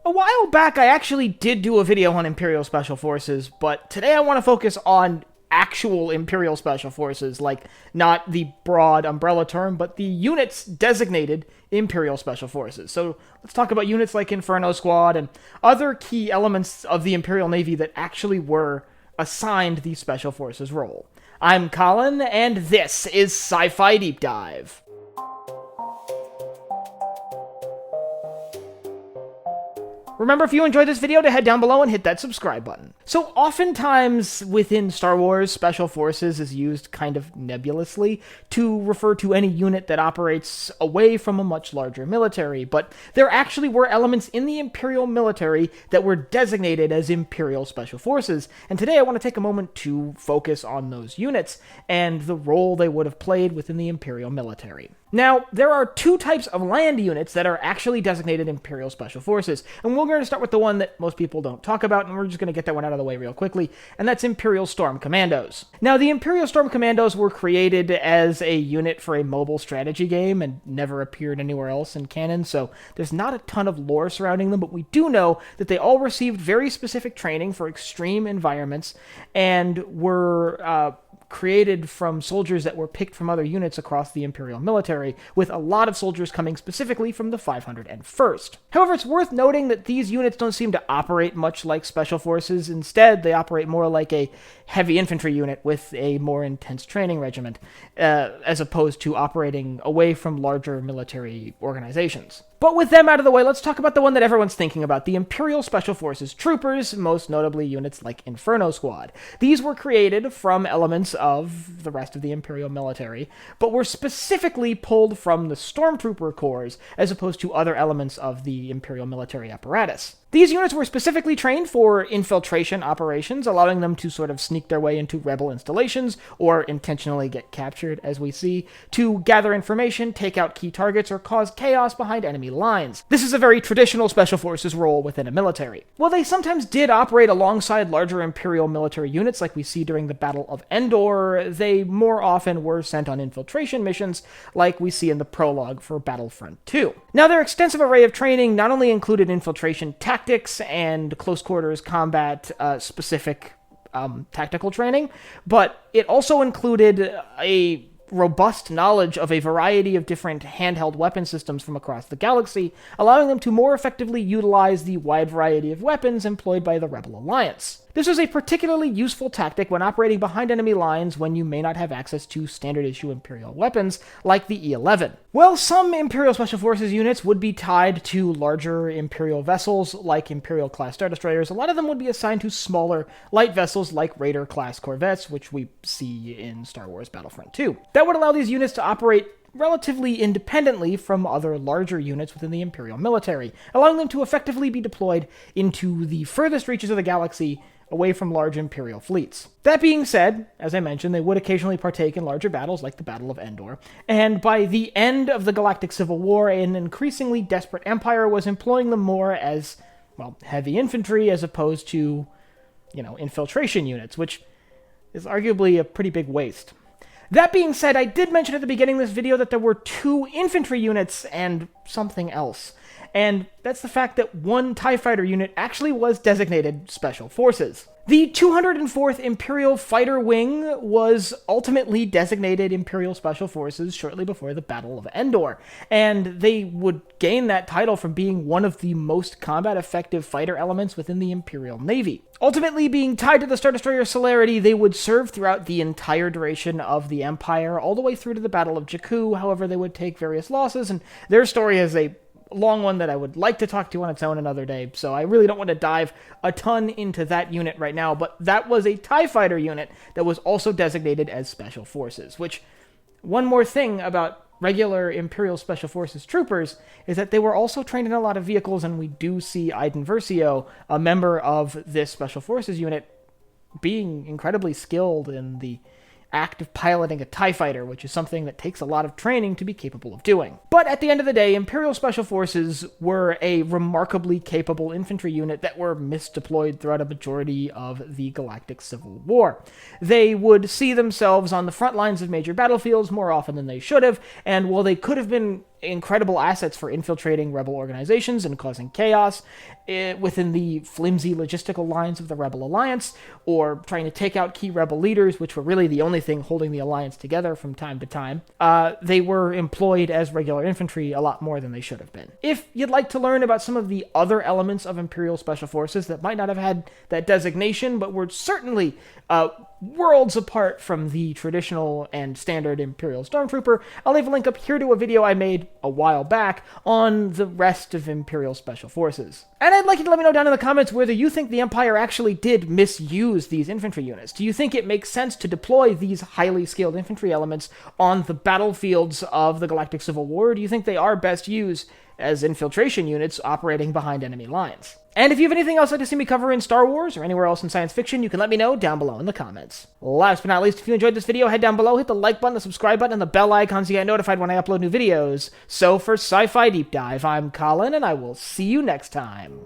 A while back, I actually did do a video on Imperial Special Forces, but today I want to focus on actual Imperial Special Forces, like not the broad umbrella term, but the units designated Imperial Special Forces. So let's talk about units like Inferno Squad and other key elements of the Imperial Navy that actually were assigned the Special Forces role. I'm Colin, and this is Sci-Fi Deep Dive. Remember, if you enjoyed this video, to head down below and hit that subscribe button. So oftentimes within Star Wars, Special Forces is used kind of nebulously to refer to any unit that operates away from a much larger military, but there actually were elements in the Imperial Military that were designated as Imperial Special Forces, and today I want to take a moment to focus on those units and the role they would have played within the Imperial Military. Now, there are two types of land units that are actually designated Imperial Special Forces, and we're going to start with the one that most people don't talk about, and we're just going to get that one out of the way real quickly, and that's Imperial Storm Commandos. Now, the Imperial Storm Commandos were created as a unit for a mobile strategy game and never appeared anywhere else in canon, so there's not a ton of lore surrounding them, but we do know that they all received very specific training for extreme environments and were created from soldiers that were picked from other units across the Imperial Military, with a lot of soldiers coming specifically from the 501st. However, it's worth noting that these units don't seem to operate much like Special Forces. Instead, they operate more like a heavy infantry unit with a more intense training regiment, as opposed to operating away from larger military organizations. But with them out of the way, let's talk about the one that everyone's thinking about, the Imperial Special Forces troopers, most notably units like Inferno Squad. These were created from elements of the rest of the Imperial Military, but were specifically pulled from the Stormtrooper Corps, as opposed to other elements of the Imperial Military apparatus. These units were specifically trained for infiltration operations, allowing them to sort of sneak their way into rebel installations, or intentionally get captured, as we see, to gather information, take out key targets, or cause chaos behind enemy lines. This is a very traditional Special Forces role within a military. While they sometimes did operate alongside larger Imperial military units, like we see during the Battle of Endor, they more often were sent on infiltration missions, like we see in the prologue for Battlefront 2. Now, their extensive array of training not only included infiltration tactics and close quarters combat specific tactical training, but it also included a robust knowledge of a variety of different handheld weapon systems from across the galaxy, allowing them to more effectively utilize the wide variety of weapons employed by the Rebel Alliance. This was a particularly useful tactic when operating behind enemy lines when you may not have access to standard-issue Imperial weapons, like the E-11. Well, some Imperial Special Forces units would be tied to larger Imperial vessels, like Imperial-class Star Destroyers. A lot of them would be assigned to smaller, light vessels like Raider-class corvettes, which we see in Star Wars Battlefront 2. That would allow these units to operate relatively independently from other larger units within the Imperial Military, allowing them to effectively be deployed into the furthest reaches of the galaxy away from large Imperial fleets. That being said, as I mentioned, they would occasionally partake in larger battles like the Battle of Endor, and by the end of the Galactic Civil War, an increasingly desperate Empire was employing them more as, well, heavy infantry as opposed to, infiltration units, which is arguably a pretty big waste. That being said, I did mention at the beginning of this video that there were two infantry units and something else. And that's the fact that one TIE Fighter unit actually was designated Special Forces. The 204th Imperial Fighter Wing was ultimately designated Imperial Special Forces shortly before the Battle of Endor, and they would gain that title from being one of the most combat-effective fighter elements within the Imperial Navy. Ultimately being tied to the Star Destroyer Celerity, they would serve throughout the entire duration of the Empire, all the way through to the Battle of Jakku. However, they would take various losses, and their story is a long one that I would like to talk to on its own another day, so I really don't want to dive a ton into that unit right now, but that was a TIE Fighter unit that was also designated as Special Forces, which, one more thing about regular Imperial Special Forces troopers is that they were also trained in a lot of vehicles, and we do see Iden Versio, a member of this Special Forces unit, being incredibly skilled in the act of piloting a TIE fighter, which is something that takes a lot of training to be capable of doing. But at the end of the day, Imperial Special Forces were a remarkably capable infantry unit that were misdeployed throughout a majority of the Galactic Civil War. They would see themselves on the front lines of major battlefields more often than they should have, and while they could have been incredible assets for infiltrating rebel organizations and causing chaos within the flimsy logistical lines of the Rebel Alliance, or trying to take out key rebel leaders, which were really the only thing holding the Alliance together from time to time. They were employed as regular infantry a lot more than they should have been. If you'd like to learn about some of the other elements of Imperial Special Forces that might not have had that designation, but were certainly worlds apart from the traditional and standard Imperial Stormtrooper, I'll leave a link up here to a video I made a while back on the rest of Imperial Special Forces. And I'd like you to let me know down in the comments whether you think the Empire actually did misuse these infantry units. Do you think it makes sense to deploy these highly skilled infantry elements on the battlefields of the Galactic Civil War, or do you think they are best used as infiltration units operating behind enemy lines? And if you have anything else you'd like to see me cover in Star Wars or anywhere else in science fiction, you can let me know down below in the comments. Last but not least, if you enjoyed this video, head down below, hit the like button, the subscribe button, and the bell icon so you get notified when I upload new videos. So for Sci-Fi Deep Dive, I'm Colin, and I will see you next time.